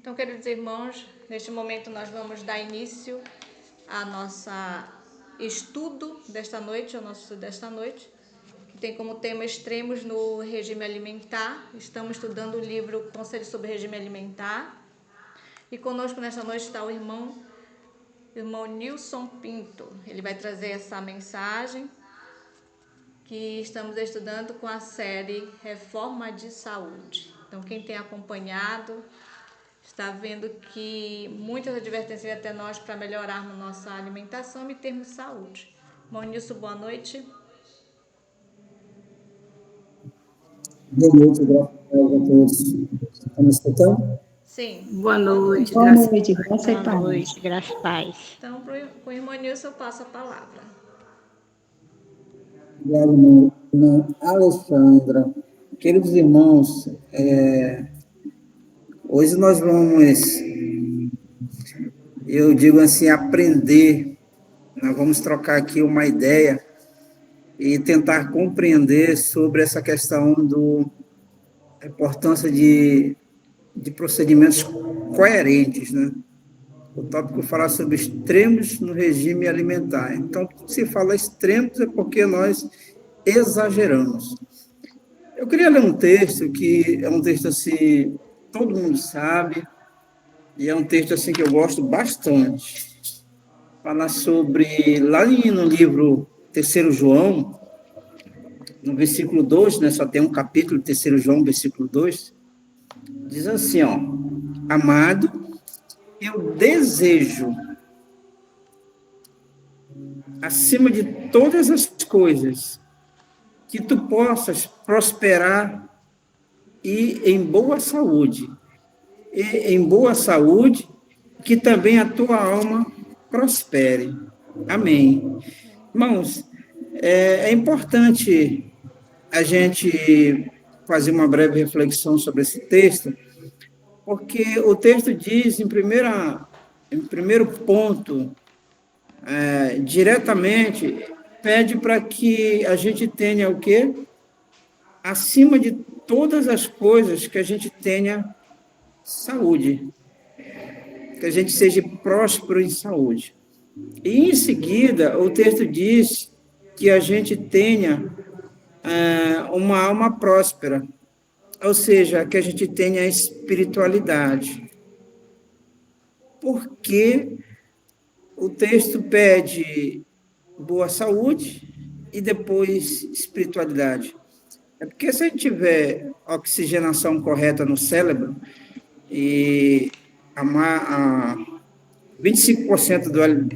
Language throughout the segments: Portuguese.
Então, queridos irmãos, neste momento nós vamos dar início ao nosso estudo desta noite, que tem como tema extremos no regime alimentar. Estamos estudando o livro Conselho sobre Regime Alimentar. E conosco nesta noite está o irmão Nilson Pinto. Ele vai trazer essa mensagem que estamos estudando com a série Reforma de Saúde. Então, quem tem acompanhado está vendo que muitas advertências até nós para melhorarmos nossa alimentação e termos saúde. Irmão Nilson, boa noite. Boa noite, graças a todos. Estão me escutando? Sim. Boa noite, Boa graças noite, graças a Boa Deus. noite, graças a paz. Então, com o irmão Nilson eu passo a palavra. Obrigado, irmã Alexandra. Queridos irmãos, hoje nós vamos, eu digo assim, aprender. Nós vamos trocar aqui uma ideia e tentar compreender sobre essa questão da importância de procedimentos coerentes, né? O tópico fala sobre extremos no regime alimentar. Então, se fala extremos é porque nós exageramos. Eu queria ler um texto que é um texto assim, todo mundo sabe, e é um texto assim que eu gosto bastante. Fala sobre, lá no livro 3 João, no versículo 2, né, só tem um capítulo, 3 João, versículo 2, diz assim, ó: amado, eu desejo, acima de todas as coisas, que tu possas prosperar e em boa saúde, que também a tua alma prospere. Amém. Irmãos, é importante a gente fazer uma breve reflexão sobre esse texto, porque o texto diz, em primeiro ponto, diretamente, pede para que a gente tenha o quê? Acima de todas as coisas, que a gente tenha saúde, que a gente seja próspero em saúde. E, em seguida, o texto diz que a gente tenha uma alma próspera, ou seja, que a gente tenha espiritualidade. Porque o texto pede boa saúde e depois espiritualidade. É porque se a gente tiver oxigenação correta no cérebro e 25%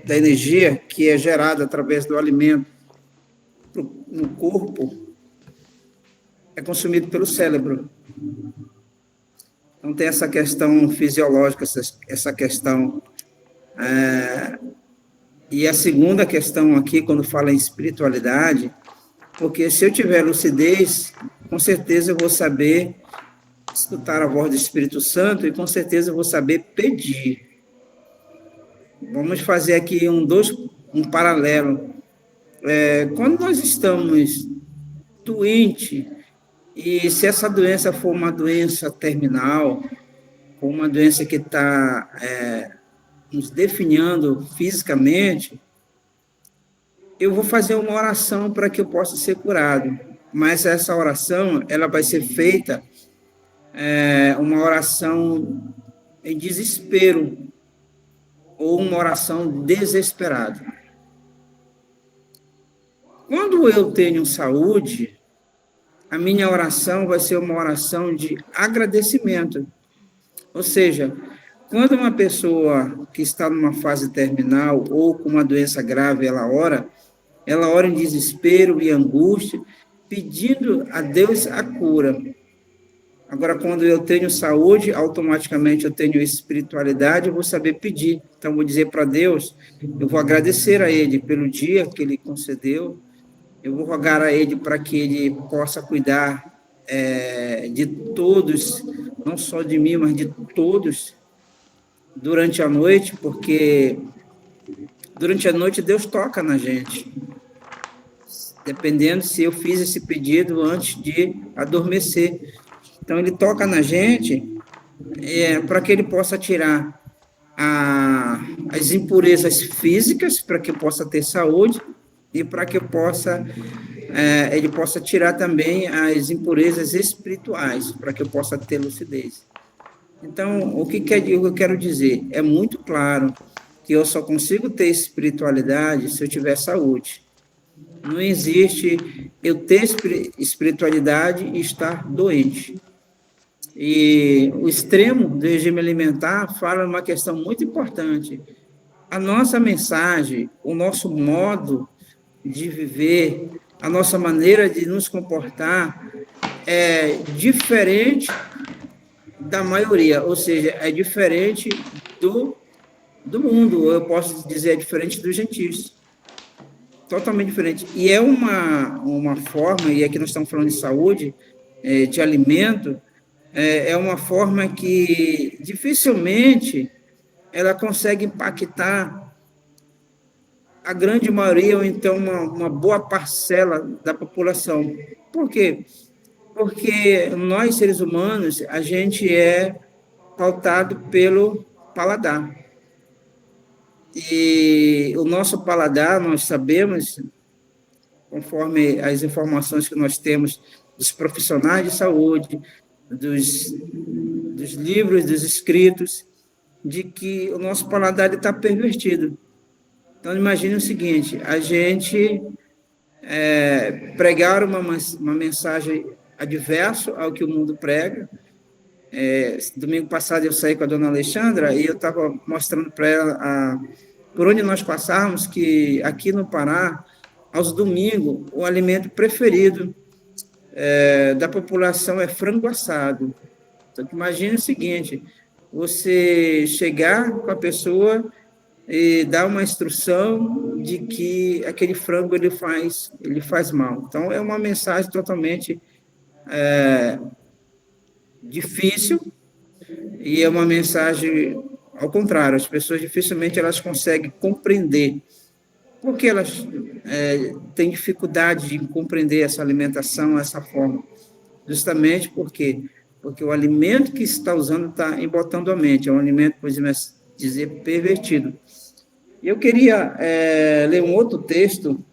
da energia que é gerada através do alimento no corpo é consumido pelo cérebro. Então, tem essa questão fisiológica, essa questão. E a segunda questão aqui, quando fala em espiritualidade, porque se eu tiver lucidez, com certeza eu vou saber escutar a voz do Espírito Santo e com certeza eu vou saber pedir. Vamos fazer aqui um paralelo. Quando nós estamos doentes, e se essa doença for uma doença terminal, ou uma doença que está nos definhando fisicamente, eu vou fazer uma oração para que eu possa ser curado. Mas essa oração, ela vai ser feita uma oração em desespero, ou uma oração desesperada. Quando eu tenho saúde, a minha oração vai ser uma oração de agradecimento. Ou seja, quando uma pessoa que está numa fase terminal ou com uma doença grave, ela ora em desespero e angústia, pedindo a Deus a cura. Agora, quando eu tenho saúde, automaticamente eu tenho espiritualidade, eu vou saber pedir. Então, vou dizer para Deus, eu vou agradecer a Ele pelo dia que Ele concedeu, eu vou rogar a Ele para que Ele possa cuidar de todos, não só de mim, mas de todos, durante a noite, porque durante a noite Deus toca na gente, dependendo se eu fiz esse pedido antes de adormecer. Então, Ele toca na gente para que ele possa tirar as impurezas físicas, para que possa ter saúde, e para que ele possa tirar também as impurezas espirituais, para que eu possa ter lucidez. Então, o que eu quero dizer? É muito claro que eu só consigo ter espiritualidade se eu tiver saúde. Não existe eu ter espiritualidade e estar doente. E o extremo do regime alimentar fala uma questão muito importante. A nossa mensagem, o nosso modo de viver, a nossa maneira de nos comportar é diferente da maioria, ou seja, é diferente do mundo, eu posso dizer, é diferente dos gentios. Totalmente diferente. E é uma forma, e aqui nós estamos falando de saúde, de alimento, é uma forma que dificilmente ela consegue impactar a grande maioria, ou então uma boa parcela da população. Por quê? Porque nós, seres humanos, a gente é pautado pelo paladar. E o nosso paladar, nós sabemos, conforme as informações que nós temos dos profissionais de saúde, dos livros, dos escritos, de que o nosso paladar está pervertido. Então, imagine o seguinte, a gente pregar uma mensagem adversa ao que o mundo prega. Domingo passado eu saí com a dona Alexandra e eu estava mostrando para ela por onde nós passávamos, que aqui no Pará, aos domingos, o alimento preferido da população é frango assado. Então, imagine o seguinte, você chegar com a pessoa e dar uma instrução de que aquele frango ele faz mal. Então, é uma mensagem totalmente difícil e é uma mensagem ao contrário, as pessoas dificilmente elas conseguem compreender, porque elas têm dificuldade em compreender essa alimentação, essa forma, justamente porque o alimento que está usando está embotando a mente, é um alimento, podemos dizer, pervertido. E eu queria ler um outro texto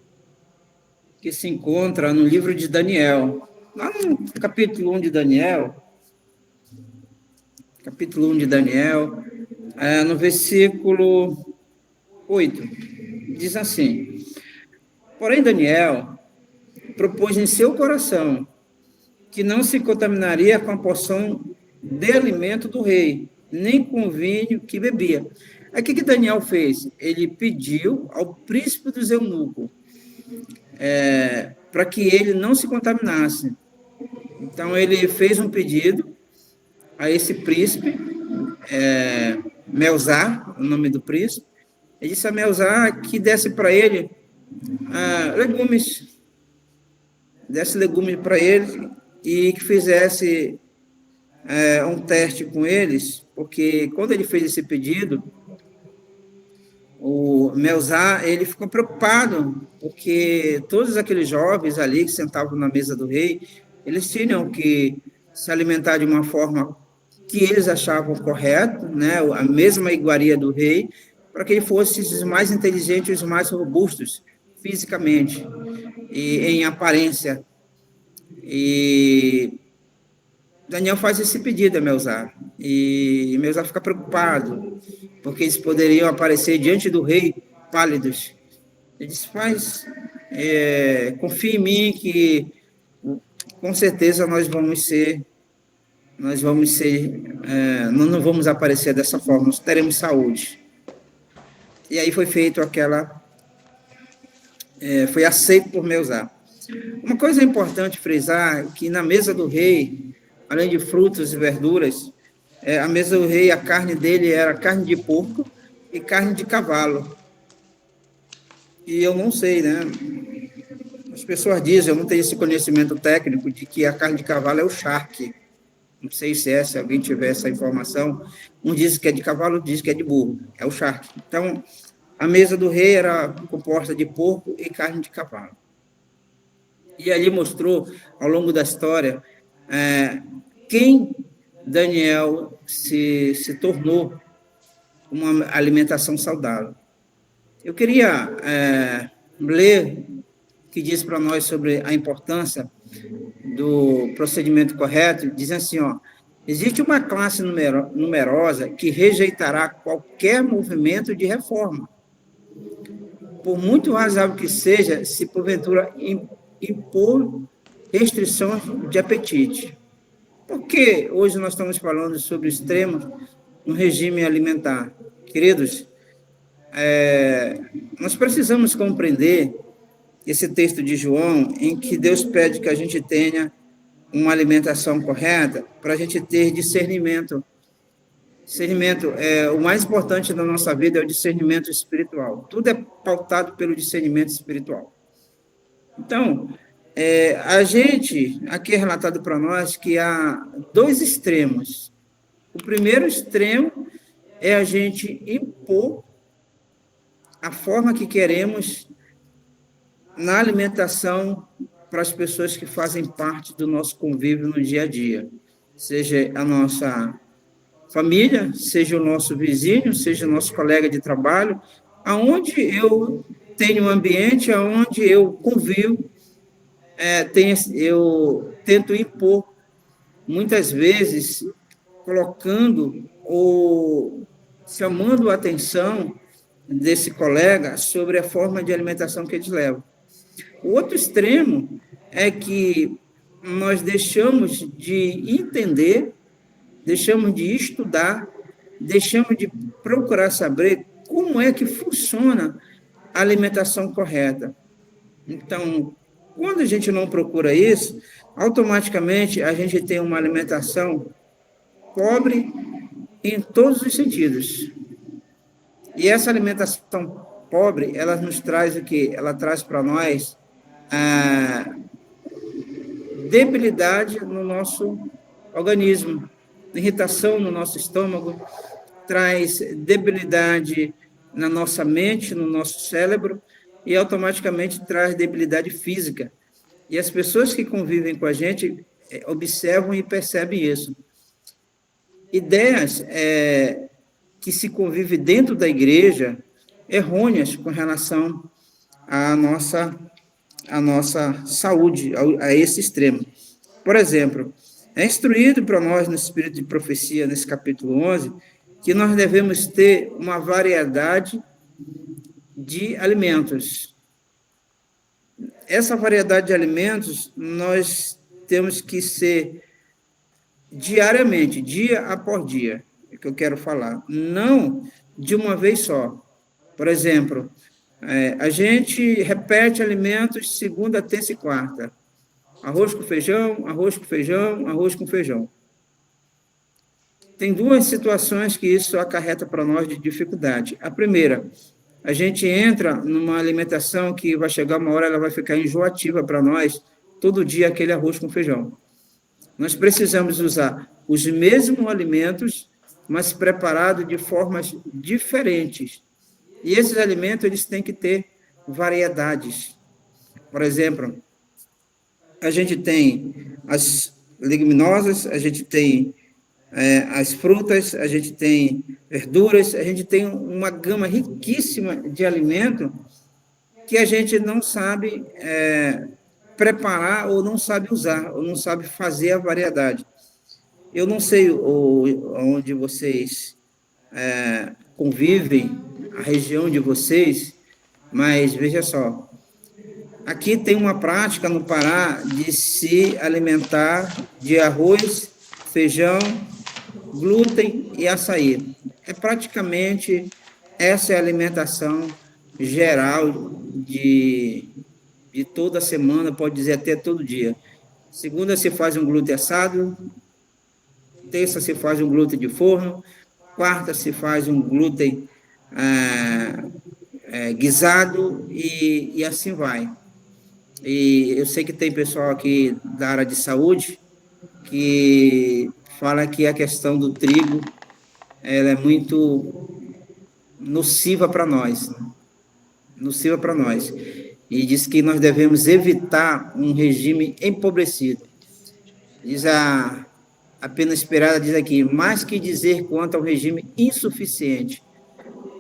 que se encontra no livro de Daniel, lá no capítulo 1 de Daniel, no versículo 8, diz assim: porém Daniel propôs em seu coração que não se contaminaria com a porção de alimento do rei, nem com o vinho que bebia. Aí o que Daniel fez? Ele pediu ao príncipe dos eunucos para que ele não se contaminasse. Então ele fez um pedido a esse príncipe, Melzar, o nome do príncipe. Ele disse a Melzar que desse para ele legumes, para ele e que fizesse um teste com eles, porque quando ele fez esse pedido, o Melzar, ele ficou preocupado, porque todos aqueles jovens ali que sentavam na mesa do rei, eles tinham que se alimentar de uma forma que eles achavam correta, né, a mesma iguaria do rei, para que ele fosse os mais inteligentes, os mais robustos, fisicamente e em aparência. E Daniel faz esse pedido a Melzar, e Melzar fica preocupado, porque eles poderiam aparecer diante do rei pálidos. Ele diz, confia em mim que com certeza nós vamos ser, não vamos aparecer dessa forma, nós teremos saúde. E aí foi feito foi aceito por Melzar. Uma coisa importante frisar, que na mesa do rei, além de frutas e verduras, a mesa do rei, a carne dele era carne de porco e carne de cavalo. E eu não sei, né? As pessoas dizem, eu não tenho esse conhecimento técnico, de que a carne de cavalo é o charque. Não sei se alguém tiver essa informação. Um diz que é de cavalo, outro diz que é de burro. É o charque. Então, a mesa do rei era composta de porco e carne de cavalo. E ali mostrou, ao longo da história, quem Daniel se tornou uma alimentação saudável. Eu queria ler o que diz para nós sobre a importância do procedimento correto, diz assim, ó, existe uma classe numerosa que rejeitará qualquer movimento de reforma, por muito razoável que seja, se porventura impor restrições de apetite. Por que hoje nós estamos falando sobre extremos no regime alimentar? Queridos, nós precisamos compreender esse texto de João, em que Deus pede que a gente tenha uma alimentação correta, para a gente ter discernimento. Discernimento, o mais importante da nossa vida é o discernimento espiritual. Tudo é pautado pelo discernimento espiritual. Então, a gente, aqui é relatado para nós que há dois extremos. O primeiro extremo é a gente impor a forma que queremos na alimentação para as pessoas que fazem parte do nosso convívio no dia a dia, seja a nossa família, seja o nosso vizinho, seja o nosso colega de trabalho, aonde eu tenho um ambiente, aonde eu convivo, eu tento impor, muitas vezes, colocando ou chamando a atenção desse colega sobre a forma de alimentação que eles levam. O outro extremo é que nós deixamos de entender, deixamos de estudar, deixamos de procurar saber como é que funciona a alimentação correta. Então, quando a gente não procura isso, automaticamente a gente tem uma alimentação pobre em todos os sentidos. E essa alimentação pobre, ela nos traz o quê? Ela traz para nós a debilidade no nosso organismo, irritação no nosso estômago, traz debilidade na nossa mente, no nosso cérebro, e automaticamente traz debilidade física. E as pessoas que convivem com a gente observam e percebem isso. Ideias que se convive dentro da igreja, errôneas com relação à nossa saúde, a esse extremo. Por exemplo, é instruído para nós no Espírito de Profecia, nesse capítulo 11, que nós devemos ter uma variedade de alimentos. Essa variedade de alimentos, nós temos que ser diariamente, dia após dia, é que eu quero falar, não de uma vez só. Por exemplo, a gente repete alimentos segunda, terça e quarta. Arroz com feijão, arroz com feijão, arroz com feijão. Tem duas situações que isso acarreta para nós de dificuldade. A primeira, a gente entra numa alimentação que vai chegar uma hora, ela vai ficar enjoativa para nós, todo dia aquele arroz com feijão. Nós precisamos usar os mesmos alimentos, mas preparados de formas diferentes. E esses alimentos, eles têm que ter variedades. Por exemplo, a gente tem as leguminosas, a gente tem as frutas, a gente tem verduras, a gente tem uma gama riquíssima de alimento que a gente não sabe preparar ou não sabe usar, ou não sabe fazer a variedade. Eu não sei onde vocês convivem, a região de vocês, mas veja só, aqui tem uma prática no Pará de se alimentar de arroz, feijão, glúten e açaí. Praticamente essa é a alimentação geral de toda semana, pode dizer até todo dia. Segunda se faz um glúten assado, terça se faz um glúten de forno, quarta se faz um glúten guisado e assim vai. E eu sei que tem pessoal aqui da área de saúde que fala que a questão do trigo ela é muito nociva para nós. Nociva para nós. E diz que nós devemos evitar um regime empobrecido. Diz apenas esperada, diz aqui, mais que dizer quanto ao regime insuficiente.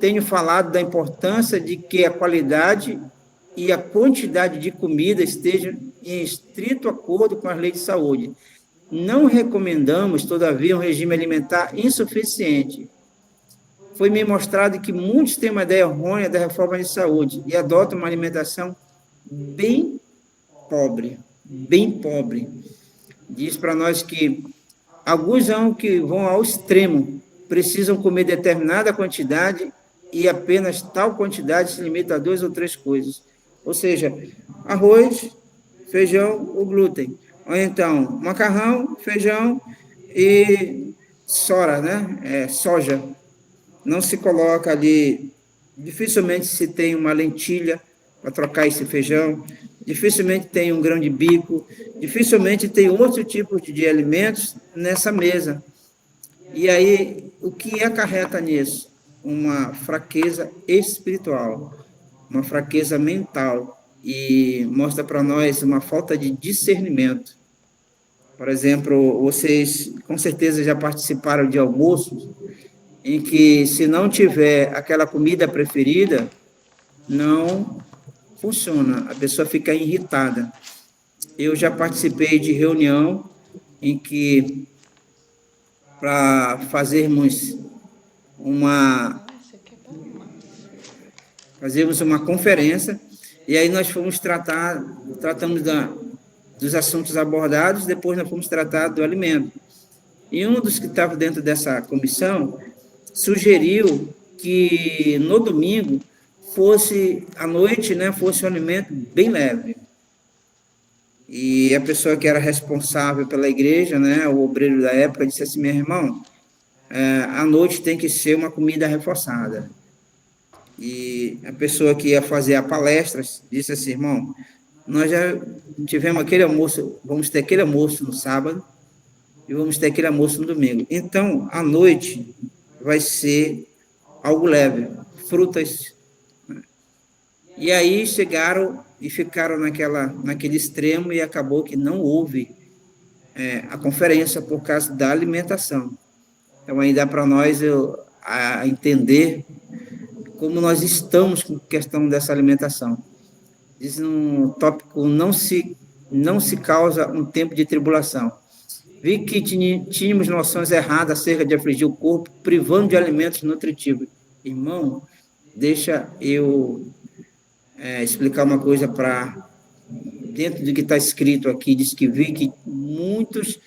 Tenho falado da importância de que a qualidade e a quantidade de comida estejam em estrito acordo com as leis de saúde. Não recomendamos, todavia, um regime alimentar insuficiente. Foi-me mostrado que muitos têm uma ideia errônea da reforma de saúde e adotam uma alimentação bem pobre, bem pobre. Diz para nós que alguns que vão ao extremo, precisam comer determinada quantidade e apenas tal quantidade se limita a 2 ou 3 coisas. Ou seja, arroz, feijão ou glúten. Ou então, macarrão, feijão e sora, né? Soja. Não se coloca ali, dificilmente se tem uma lentilha para trocar esse feijão, dificilmente tem um grão de bico, dificilmente tem outro tipo de alimentos nessa mesa. E aí, o que acarreta nisso? Uma fraqueza espiritual, uma fraqueza mental, e mostra para nós uma falta de discernimento. Por exemplo, vocês com certeza já participaram de almoços em que, se não tiver aquela comida preferida, não funciona, a pessoa fica irritada. Eu já participei de reunião em que, para fazermos uma conferência, e aí nós tratamos dos assuntos abordados, depois nós fomos tratar do alimento. E um dos que estava dentro dessa comissão sugeriu que no domingo à noite, né, fosse um alimento bem leve. E a pessoa que era responsável pela igreja, né, o obreiro da época, disse assim: meu irmão, à noite tem que ser uma comida reforçada. E a pessoa que ia fazer a palestra disse assim: irmão, nós já tivemos aquele almoço, vamos ter aquele almoço no sábado e vamos ter aquele almoço no domingo. Então, à noite vai ser algo leve, frutas. E aí chegaram e ficaram naquele extremo, e acabou que não houve a conferência por causa da alimentação. Então, aí dá para nós a entender como nós estamos com a questão dessa alimentação. Diz no tópico, não se causa um tempo de tribulação. Vi que tínhamos noções erradas acerca de afligir o corpo, privando de alimentos nutritivos. Irmão, deixa eu explicar uma coisa dentro do que está escrito aqui. Diz que vi que muitos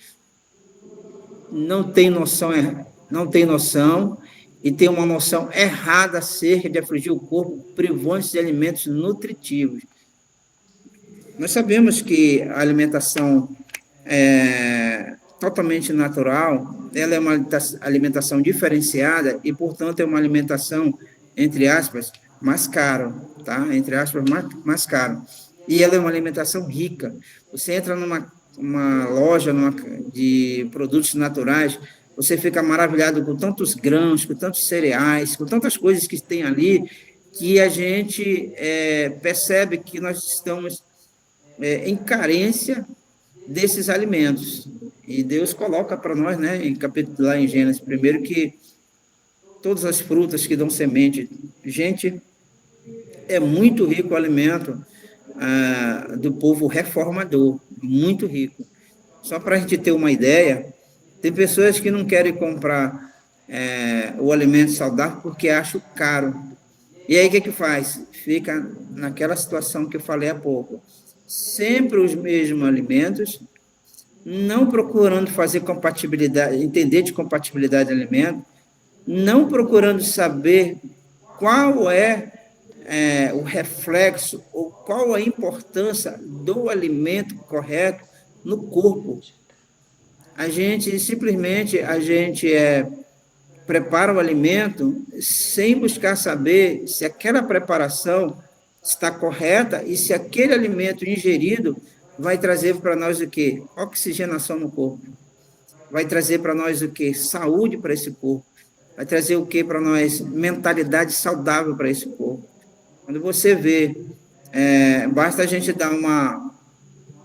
não têm noção e têm uma noção errada acerca de afligir o corpo, privando-se de alimentos nutritivos. Nós sabemos que a alimentação totalmente natural, ela é uma alimentação diferenciada e, portanto, é uma alimentação, entre aspas, mais caro, tá? Entre aspas, mais caro. E ela é uma alimentação rica. Você entra numa loja de produtos naturais, você fica maravilhado com tantos grãos, com tantos cereais, com tantas coisas que tem ali, que a gente percebe que nós estamos em carência desses alimentos. E Deus coloca para nós, né, lá em Gênesis, primeiro, que todas as frutas que dão semente, gente, é muito rico o alimento do povo reformador, muito rico. Só para a gente ter uma ideia, tem pessoas que não querem comprar o alimento saudável porque acham caro. E aí o que faz? Fica naquela situação que eu falei há pouco. Sempre os mesmos alimentos, não procurando fazer compatibilidade, entender de compatibilidade de alimento, não procurando saber qual o reflexo ou qual a importância do alimento correto no corpo. A gente simplesmente prepara o alimento sem buscar saber se aquela preparação está correta e se aquele alimento ingerido vai trazer para nós o quê? Oxigenação no corpo. Vai trazer para nós o quê? Saúde para esse corpo. Vai trazer o quê para nós? Mentalidade saudável para esse corpo. Quando você vê, basta a gente dar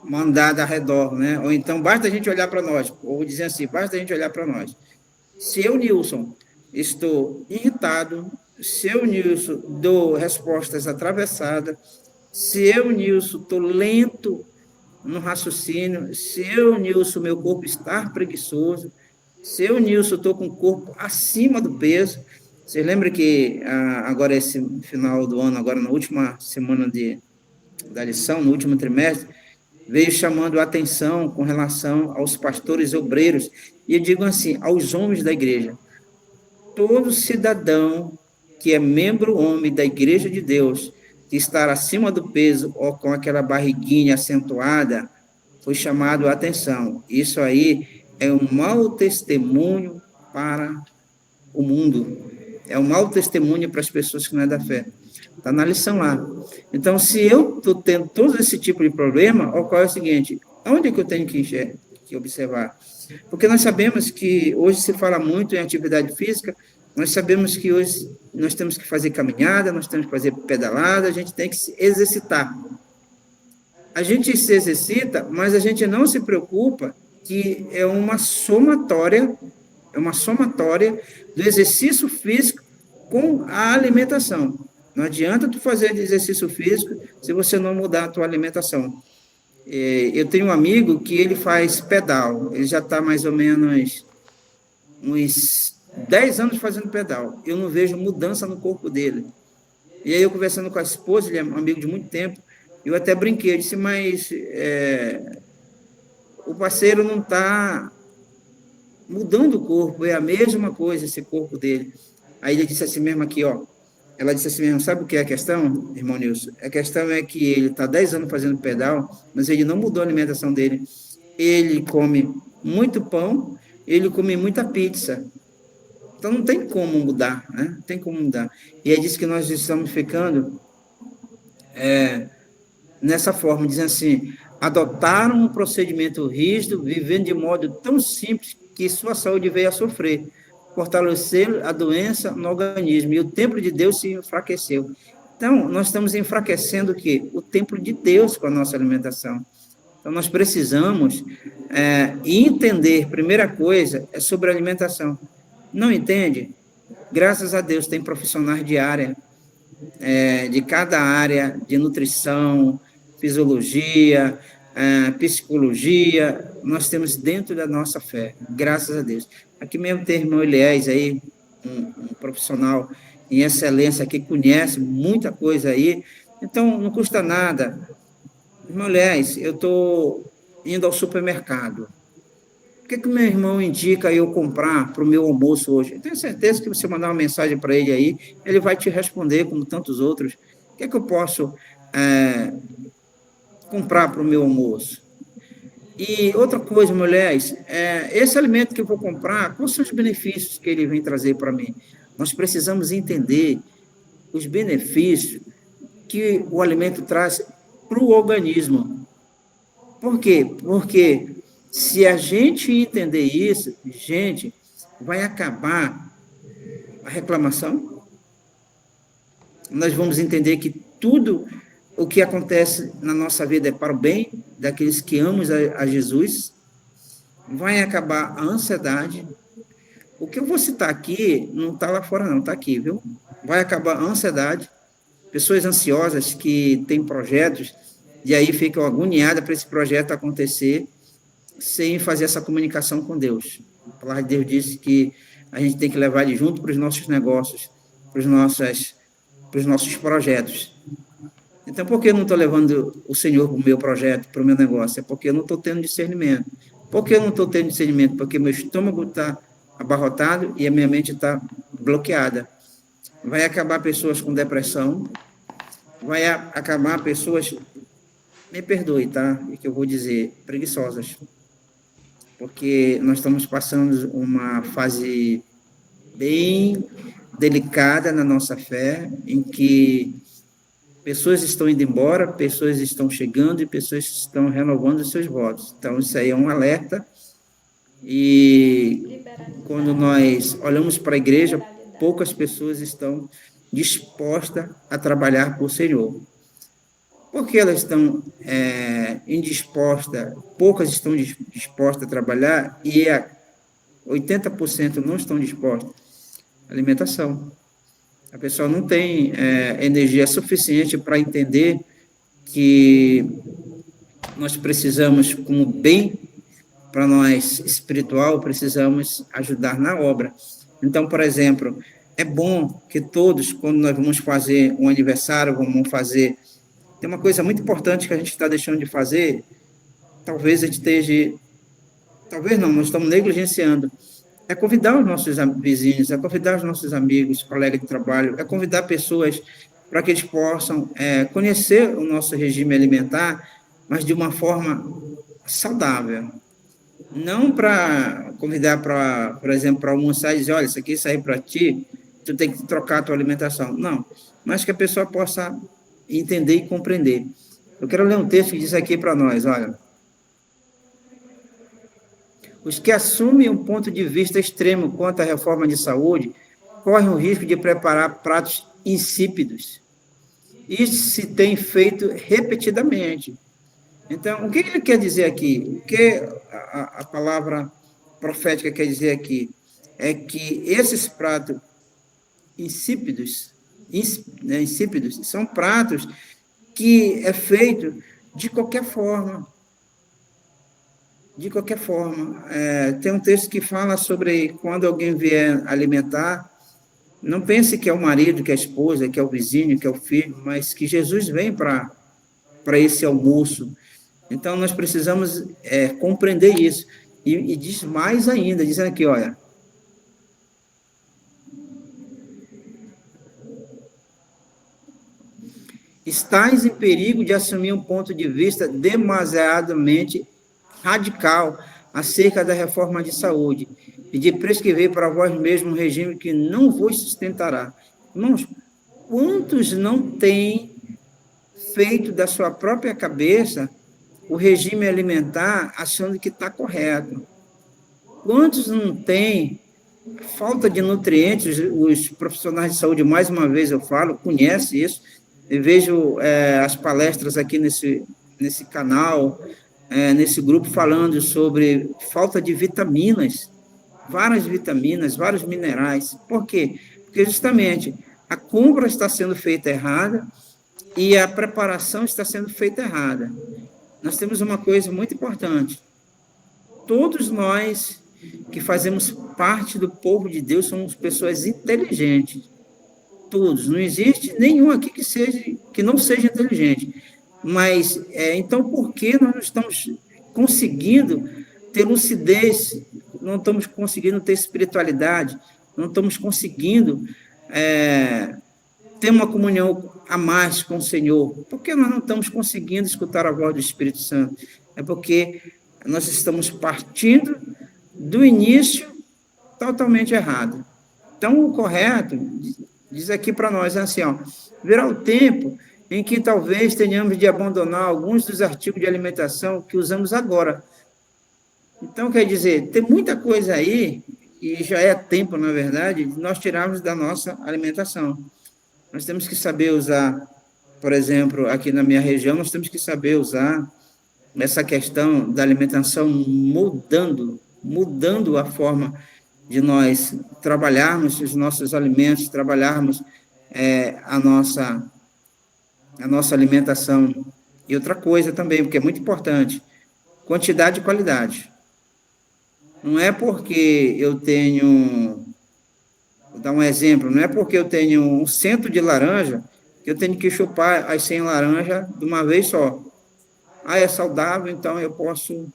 mandada ao redor, né? Ou então basta a gente olhar para nós, ou dizer assim, basta a gente olhar para nós. Se eu, Nilson, estou irritado, se eu, Nilson, dou respostas atravessadas, se eu, Nilson, estou lento no raciocínio, se eu, Nilson, meu corpo está preguiçoso, se eu, Nilson, estou com o corpo acima do peso. Você lembra que agora, esse final do ano, agora na última semana da lição, no último trimestre, veio chamando a atenção com relação aos pastores obreiros, e eu digo assim, aos homens da igreja. Todo cidadão que é membro homem da igreja de Deus, que está acima do peso ou com aquela barriguinha acentuada, foi chamado a atenção. Isso aí é um mau testemunho para o mundo. É um mau testemunho para as pessoas que não é da fé. Está na lição lá. Então, se eu estou tendo todo esse tipo de problema, ocorre o seguinte, onde é que eu tenho que observar? Porque nós sabemos que hoje se fala muito em atividade física, nós sabemos que hoje nós temos que fazer caminhada, nós temos que fazer pedalada, a gente tem que se exercitar. A gente se exercita, mas a gente não se preocupa que é uma somatória do exercício físico com a alimentação. Não adianta tu fazer exercício físico se você não mudar a tua alimentação. Eu tenho um amigo que ele faz pedal, ele já está mais ou menos uns 10 anos fazendo pedal. Eu não vejo mudança no corpo dele. E aí eu conversando com a esposa, ele é um amigo de muito tempo, eu até brinquei, eu disse, mas o parceiro não está mudando o corpo, é a mesma coisa esse corpo dele. Aí ele disse assim mesmo aqui, ó, ela disse assim mesmo, sabe o que é a questão, irmão Nilson? A questão é que ele está 10 anos fazendo pedal, mas ele não mudou a alimentação dele. Ele come muito pão, ele come muita pizza. Então não tem como mudar, né? Não tem como mudar. E aí disse que nós estamos ficando nessa forma, dizendo assim, adotaram um procedimento rígido, vivendo de modo tão simples que sua saúde veio a sofrer, fortalecer a doença no organismo, e o templo de Deus se enfraqueceu. Então, nós estamos enfraquecendo o quê? O templo de Deus com a nossa alimentação. Então, nós precisamos entender, primeira coisa, é sobre a alimentação. Não entende? Graças a Deus, tem profissionais de área, de cada área, de nutrição, fisiologia, psicologia, nós temos dentro da nossa fé, graças a Deus. Aqui mesmo tem irmão Eliés aí, um profissional em excelência que conhece muita coisa aí, então não custa nada. Irmão Eliés, eu estou indo ao supermercado. O que meu irmão indica eu comprar para o meu almoço hoje? Eu tenho certeza que você mandar uma mensagem para ele aí, ele vai te responder, como tantos outros. O que eu posso comprar para o meu almoço? E outra coisa, mulheres, esse alimento que eu vou comprar, quais são os benefícios que ele vem trazer para mim? Nós precisamos entender os benefícios que o alimento traz para o organismo. Por quê? Porque se a gente entender isso, gente, vai acabar a reclamação. Nós vamos entender que tudo o que acontece na nossa vida é para o bem daqueles que amam a Jesus. Vai acabar a ansiedade. O que eu vou citar aqui não está lá fora, não, está aqui, viu? Vai acabar a ansiedade. Pessoas ansiosas que têm projetos e aí ficam agoniadas para esse projeto acontecer sem fazer essa comunicação com Deus. A palavra de Deus diz que a gente tem que levar ele junto para os nossos negócios, para os nossos projetos. Então, por que eu não estou levando o Senhor para o meu projeto, para o meu negócio? É porque eu não estou tendo discernimento. Por que eu não estou tendo discernimento? Porque meu estômago está abarrotado e a minha mente está bloqueada. Vai acabar pessoas com depressão, vai acabar pessoas, me perdoe, tá? É que eu vou dizer, preguiçosas. Porque nós estamos passando uma fase bem delicada na nossa fé, em que pessoas estão indo embora, pessoas estão chegando e pessoas estão renovando os seus votos. Então, isso aí é um alerta. E quando nós olhamos para a igreja, poucas pessoas estão dispostas a trabalhar por Senhor. porque elas estão indispostas, poucas estão dispostas a trabalhar e 80% não estão dispostas? Alimentação. A pessoa não tem energia suficiente para entender que nós precisamos, como bem para nós espiritual, precisamos ajudar na obra. Então, por exemplo, é bom que todos, quando nós vamos fazer um aniversário, vamos fazer... Tem uma coisa muito importante que a gente está deixando de fazer, talvez a gente esteja... Talvez não, nós estamos negligenciando. É convidar os nossos vizinhos, é convidar os nossos amigos, colegas de trabalho, é convidar pessoas para que eles possam conhecer o nosso regime alimentar, mas de uma forma saudável. Não para convidar, por exemplo, para almoçar e dizer, olha, isso aqui sai para ti, tu tem que trocar a tua alimentação. Não, mas que a pessoa possa entender e compreender. Eu quero ler um texto que diz aqui para nós, olha. Os que assumem um ponto de vista extremo quanto à reforma de saúde correm o risco de preparar pratos insípidos. Isso se tem feito repetidamente. Então, o que ele quer dizer aqui? O que a palavra profética quer dizer aqui? É que esses pratos insípidos são pratos que é feito de qualquer forma. De qualquer forma. Tem um texto que fala sobre quando alguém vier alimentar, não pense que é o marido, que é a esposa, que é o vizinho, que é o filho, mas que Jesus vem para esse almoço. Então, nós precisamos compreender isso. E diz mais ainda, dizendo aqui, olha, estáis em perigo de assumir um ponto de vista demasiadamente radical acerca da reforma de saúde e de prescrever para vós mesmo um regime que não vos sustentará. Irmãos, quantos não têm feito da sua própria cabeça o regime alimentar achando que está correto? Quantos não têm falta de nutrientes? Os profissionais de saúde, mais uma vez eu falo, conhecem isso. Eu vejo as palestras aqui nesse canal, nesse grupo, falando sobre falta de vitaminas, vários minerais. Por quê? Porque justamente a compra está sendo feita errada e a preparação está sendo feita errada. Nós temos uma coisa muito importante. Todos nós que fazemos parte do povo de Deus somos pessoas inteligentes. Todos. Não existe nenhum aqui que não seja inteligente. Mas, então, por que nós não estamos conseguindo ter lucidez, não estamos conseguindo ter espiritualidade, não estamos conseguindo ter uma comunhão a mais com o Senhor? Por que nós não estamos conseguindo escutar a voz do Espírito Santo? É porque nós estamos partindo do início totalmente errado. Então, o correto, diz aqui para nós, assim, ó, virá o tempo em que talvez tenhamos de abandonar alguns dos artigos de alimentação que usamos agora. Então, quer dizer, tem muita coisa aí, e já é tempo, na verdade, de nós tirarmos da nossa alimentação. Nós temos que saber usar, por exemplo, aqui na minha região, nós temos que saber usar essa questão da alimentação mudando a forma de nós trabalharmos os nossos alimentos, trabalharmos a nossa alimentação. E outra coisa também, porque é muito importante, quantidade e qualidade. Não é porque eu tenho, vou dar um exemplo, não é porque eu tenho um cento de laranja que eu tenho que chupar as 100 laranjas de uma vez só. É saudável, então eu posso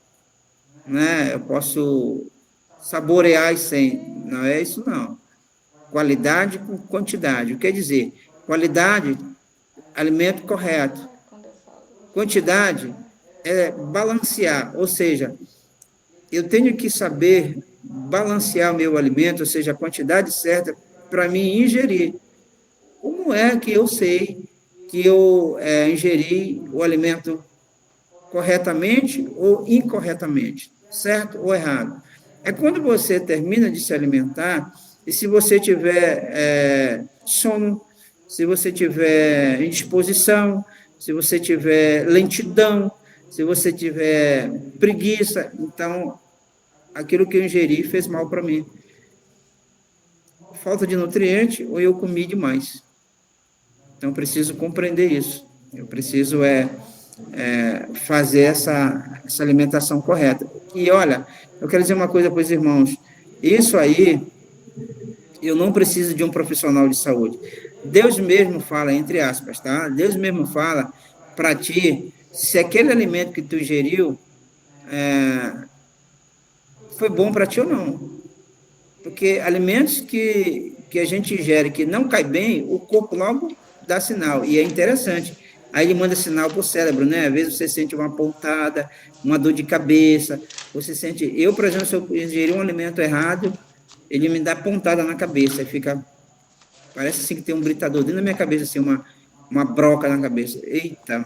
saborear as 100. Não é isso, não. Qualidade com quantidade. O que quer dizer? Qualidade, alimento correto. Quantidade é balancear, ou seja, eu tenho que saber balancear o meu alimento, ou seja, a quantidade certa para mim ingerir. Como é que eu sei que eu ingeri o alimento corretamente ou incorretamente, certo ou errado? É quando você termina de se alimentar e se você tiver sono, se você tiver indisposição, se você tiver lentidão, se você tiver preguiça, então aquilo que eu ingeri fez mal para mim. Falta de nutriente ou eu comi demais. Então, eu preciso compreender isso. Eu preciso fazer essa alimentação correta. E, olha, eu quero dizer uma coisa para os irmãos. Isso aí, eu não preciso de um profissional de saúde. Deus mesmo fala, entre aspas, tá? Deus mesmo fala para ti, se aquele alimento que tu ingeriu foi bom para ti ou não. Porque alimentos que a gente ingere que não cai bem, o corpo logo dá sinal. E é interessante. Aí ele manda sinal para o cérebro, né? Às vezes você sente uma pontada, uma dor de cabeça. Você sente... Eu, por exemplo, se eu ingerir um alimento errado, ele me dá pontada na cabeça. Fica... Parece assim que tem um britador dentro da minha cabeça, assim, uma broca na cabeça. Eita,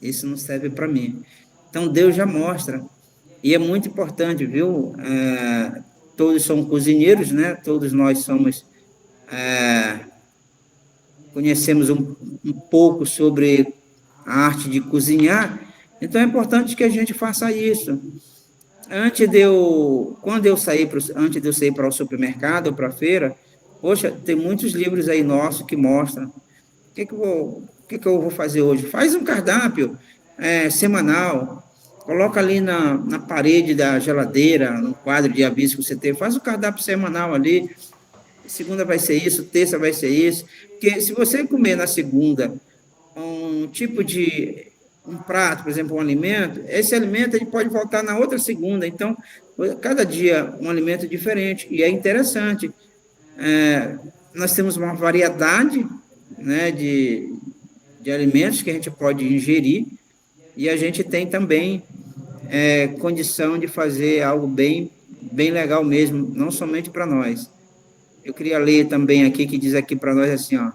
isso não serve para mim. Então, Deus já mostra. E é muito importante, viu? Todos são cozinheiros, né? Todos nós somos... conhecemos um pouco sobre a arte de cozinhar, então é importante que a gente faça isso. Antes de eu sair para o supermercado ou para a feira, poxa, tem muitos livros aí nossos que mostram o que eu vou fazer hoje. Faz um cardápio semanal, coloca ali na parede da geladeira, no quadro de aviso que você tem, faz o cardápio semanal ali. Segunda vai ser isso, terça vai ser isso. Porque se você comer na segunda um prato, por exemplo, um alimento, esse alimento ele pode voltar na outra segunda. Então, cada dia um alimento diferente. E é interessante. Nós temos uma variedade, né, de alimentos que a gente pode ingerir e a gente tem também condição de fazer algo bem legal mesmo, não somente para nós. Eu queria ler também aqui, que diz aqui para nós assim, ó.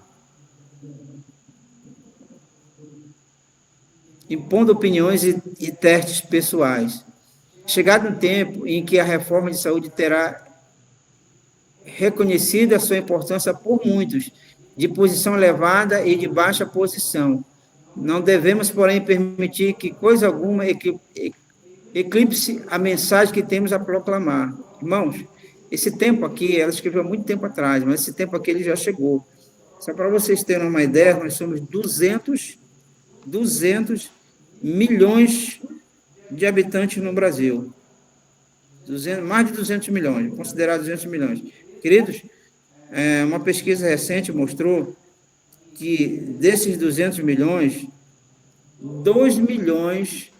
Impondo opiniões e testes pessoais. Chegado um tempo em que a reforma de saúde terá reconhecido a sua importância por muitos, de posição elevada e de baixa posição. Não devemos, porém, permitir que coisa alguma eclipse a mensagem que temos a proclamar. Irmãos, esse tempo aqui, ela escreveu há muito tempo atrás, mas esse tempo aqui ele já chegou. Só para vocês terem uma ideia, nós somos 200 milhões de habitantes no Brasil. Mais de 200 milhões, considerado 200 milhões. Queridos, uma pesquisa recente mostrou que desses 200 milhões, 2 milhões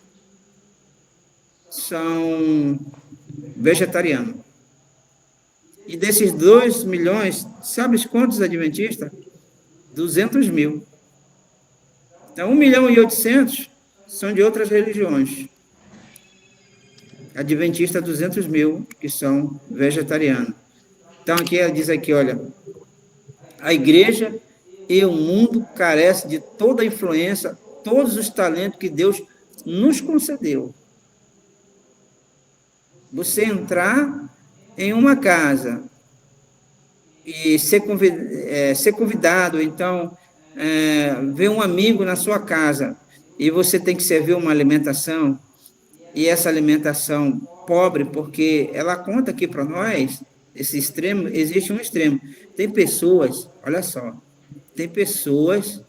são vegetarianos. E desses 2 milhões, sabe quantos adventistas? 200 mil. Então, 1 milhão e 800 são de outras religiões. Adventista, 200 mil que são vegetarianos. Então, aqui ela diz aqui, olha, a igreja e o mundo carecem de toda a influência, todos os talentos que Deus nos concedeu. Você entrar em uma casa e ser convidado, então, ver um amigo na sua casa e você tem que servir uma alimentação, e essa alimentação pobre, porque ela conta aqui para nós, esse extremo, existe um extremo. Tem pessoas, olha só, tem pessoas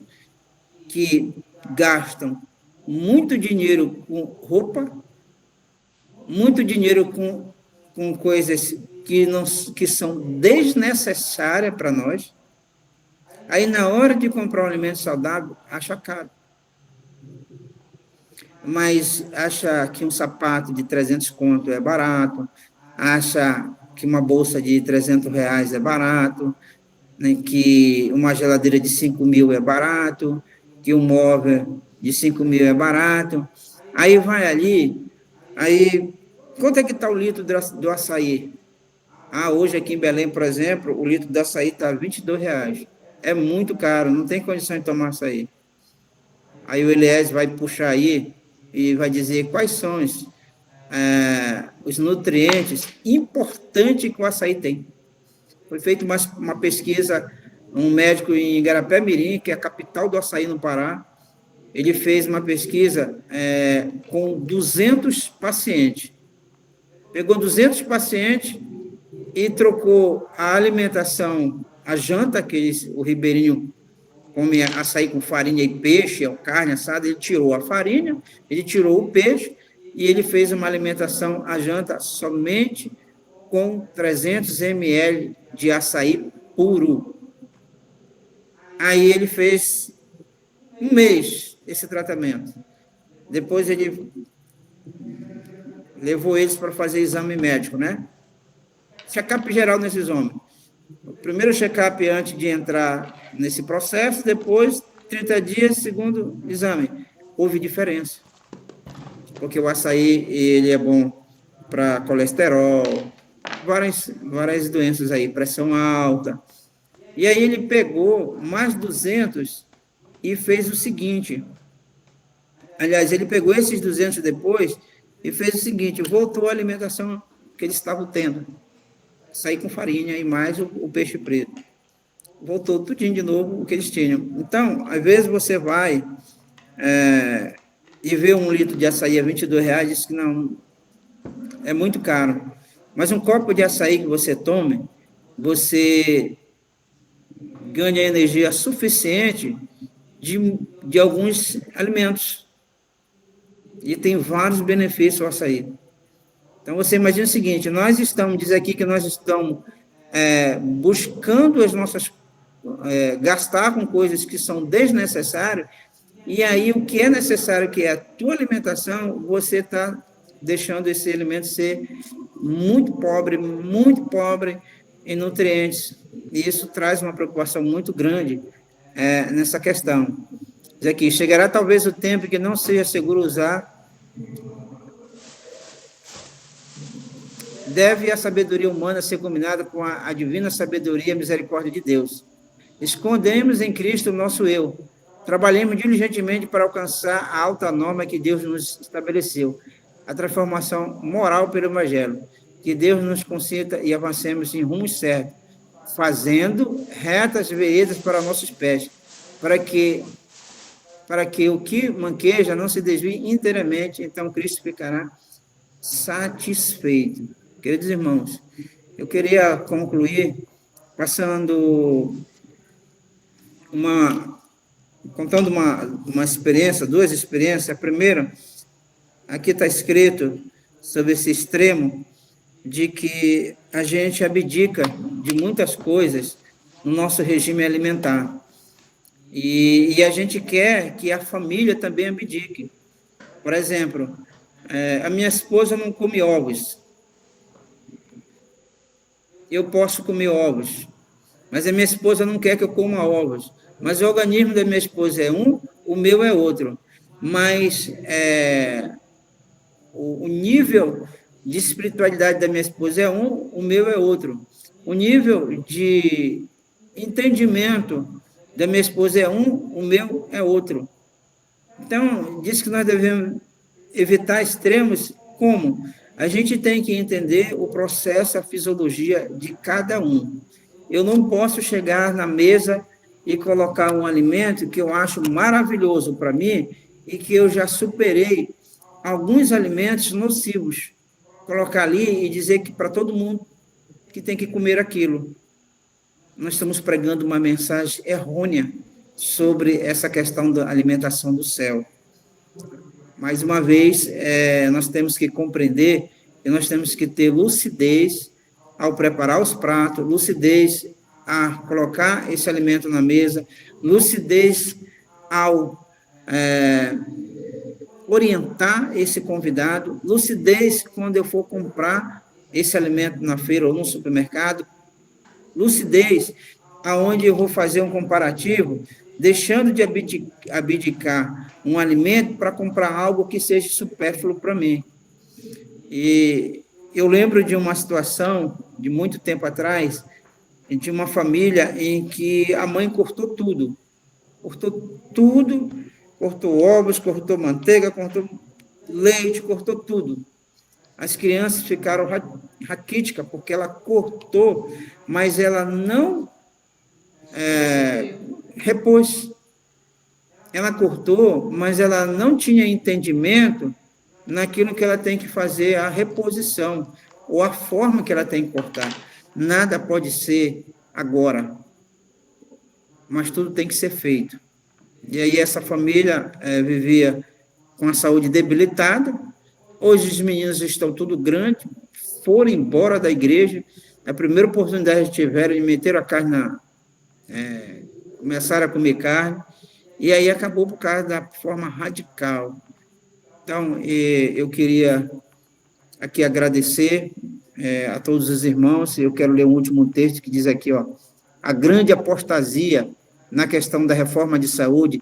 que gastam muito dinheiro com roupa, muito dinheiro com coisas que são desnecessárias para nós. Aí, na hora de comprar um alimento saudável, acha caro. Mas acha que um sapato de 300 conto é barato, acha que uma bolsa de 300 reais é barato, né, que uma geladeira de 5 mil é barato, que um móvel de 5 mil é barato. Aí vai ali, aí quanto é que está o litro do açaí? Hoje aqui em Belém, por exemplo, o litro do açaí está R$ 22. É muito caro, não tem condição de tomar açaí. Aí o Elias vai puxar aí e vai dizer quais são os nutrientes importantes que o açaí tem. Foi feita uma pesquisa, um médico em Igarapé-Mirim, que é a capital do açaí no Pará, ele fez uma pesquisa com 200 pacientes. Pegou 200 pacientes e trocou a alimentação, a janta, que o ribeirinho come açaí com farinha e peixe, carne assada, ele tirou a farinha, ele tirou o peixe, e ele fez uma alimentação, a janta, somente com 300 ml de açaí puro. Aí ele fez um mês esse tratamento. Depois ele levou eles para fazer exame médico, né? Check-up geral nesses homens. O primeiro check-up antes de entrar nesse processo, depois, 30 dias, segundo exame. Houve diferença. Porque o açaí, ele é bom para colesterol, várias doenças aí, pressão alta. E aí ele pegou mais 200 e fez o seguinte. Aliás, ele pegou esses 200 depois e fez o seguinte, voltou à alimentação que eles estavam tendo. Açaí com farinha e mais o peixe preto. Voltou tudinho de novo o que eles tinham. Então, às vezes você vai e vê 1 litro de açaí a R$22, diz que não, é muito caro. Mas um copo de açaí que você tome, você ganha energia suficiente de alguns alimentos. E tem vários benefícios o açaí. Então, você imagina o seguinte, diz aqui que nós estamos buscando as nossas, gastar com coisas que são desnecessárias, e aí o que é necessário, que é a tua alimentação, você está deixando esse alimento ser muito pobre em nutrientes, e isso traz uma preocupação muito grande nessa questão. Diz aqui, chegará talvez o tempo que não seja seguro usar. Deve a sabedoria humana ser combinada com a divina sabedoria e misericórdia de Deus. Escondemos em Cristo o nosso eu. Trabalhemos diligentemente para alcançar a alta norma que Deus nos estabeleceu, a transformação moral pelo Evangelho. Que Deus nos conceda e avancemos em rumo certo, fazendo retas veredas para nossos pés, para que o que manqueja não se desvie inteiramente, então Cristo ficará satisfeito. Queridos irmãos, eu queria concluir contando uma experiência, 2 experiências. A primeira, aqui está escrito sobre esse extremo, de que a gente abdica de muitas coisas no nosso regime alimentar. E a gente quer que a família também abdique. Por exemplo, a minha esposa não come ovos. Eu posso comer ovos, mas a minha esposa não quer que eu coma ovos. Mas o organismo da minha esposa é um, o meu é outro. Mas o nível de espiritualidade da minha esposa é um, o meu é outro. O nível de entendimento da minha esposa é um, o meu é outro. Então, diz que nós devemos evitar extremos. Como? A gente tem que entender o processo, a fisiologia de cada um. Eu não posso chegar na mesa e colocar um alimento que eu acho maravilhoso para mim e que eu já superei alguns alimentos nocivos. Colocar ali e dizer que para todo mundo que tem que comer aquilo. Nós estamos pregando uma mensagem errônea sobre essa questão da alimentação do céu. Mais uma vez, nós temos que compreender e nós temos que ter lucidez ao preparar os pratos, lucidez a colocar esse alimento na mesa, lucidez ao orientar esse convidado, lucidez quando eu for comprar esse alimento na feira ou no supermercado, lucidez aonde eu vou fazer um comparativo, deixando de abdicar um alimento para comprar algo que seja supérfluo para mim. E eu lembro de uma situação, de muito tempo atrás, de uma família em que a mãe cortou tudo, cortou ovos, cortou manteiga, cortou leite, cortou tudo. As crianças ficaram raquíticas, porque ela cortou, mas ela não repôs. ela cortou, mas ela não tinha entendimento naquilo que ela tem que fazer a reposição, ou a forma que ela tem que cortar. Nada pode ser agora, mas tudo tem que ser feito. E aí essa família vivia com a saúde debilitada. Hoje os meninos estão tudo grande, foram embora da igreja. A primeira oportunidade que tiveram de meter a carne começaram a comer carne, e aí acabou por causa da forma radical. Então, eu queria aqui agradecer a todos os irmãos. Eu quero ler um último texto que diz aqui, ó: a grande apostasia na questão da reforma de saúde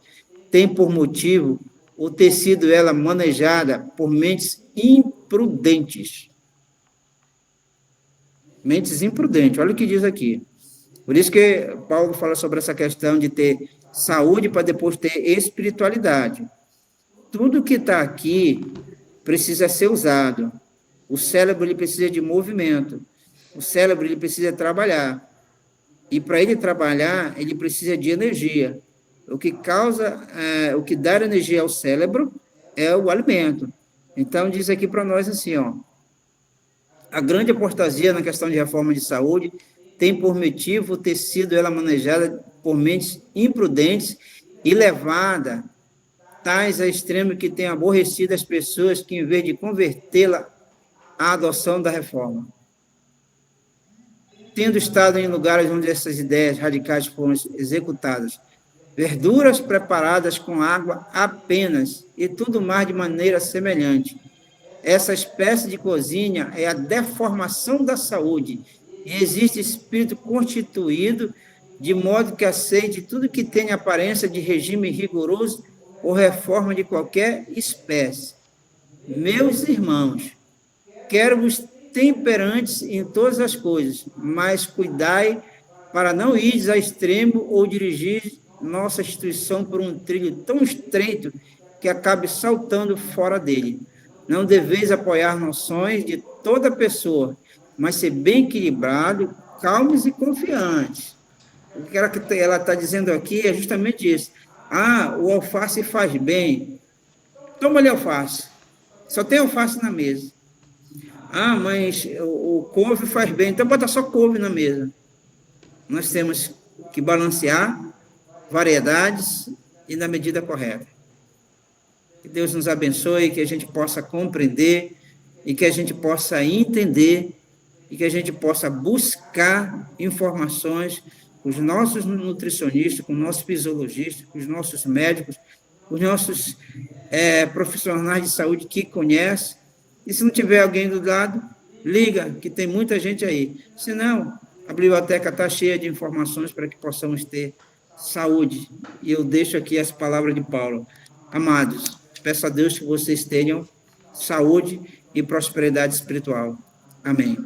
tem por motivo o ter sido ela manejada por mentes imprudentes. Mentes imprudentes, olha o que diz aqui. Por isso que Paulo fala sobre essa questão de ter saúde para depois ter espiritualidade. Tudo que está aqui precisa ser usado. O cérebro ele precisa de movimento. O cérebro ele precisa trabalhar. E para ele trabalhar, ele precisa de energia. O que dá energia ao cérebro é o alimento. Então, diz aqui para nós assim, ó: a grande apostasia na questão de reforma de saúde tem por motivo ter sido ela manejada por mentes imprudentes e levada tais a extremo que tem aborrecido as pessoas que, em vez de convertê-la à adoção da reforma, tendo estado em lugares onde essas ideias radicais foram executadas, verduras preparadas com água apenas e tudo mais de maneira semelhante. Essa espécie de cozinha é a deformação da saúde, e existe espírito constituído de modo que aceite tudo que tenha aparência de regime rigoroso ou reforma de qualquer espécie. Meus irmãos, quero-vos temperantes em todas as coisas, mas cuidai para não ires a extremo ou dirigir nossa instituição por um trilho tão estreito que acabe saltando fora dele. Não deveis apoiar noções de toda pessoa, mas ser bem equilibrado, calmos e confiantes. O que ela está dizendo aqui é justamente isso. Ah, o alface faz bem. Toma ali alface. Só tem alface na mesa. Ah, mas o couve faz bem. Então bota só couve na mesa. Nós temos que balancear variedades e na medida correta. Que Deus nos abençoe, que a gente possa compreender e que a gente possa entender e que a gente possa buscar informações com os nossos nutricionistas, com os nossos fisiologistas, com os nossos médicos, com os nossos profissionais de saúde que conhecem. E se não tiver alguém do lado, liga, que tem muita gente aí. Se não, a biblioteca está cheia de informações para que possamos ter saúde. E eu deixo aqui as palavras de Paulo. Amados, peço a Deus que vocês tenham saúde e prosperidade espiritual. Amém.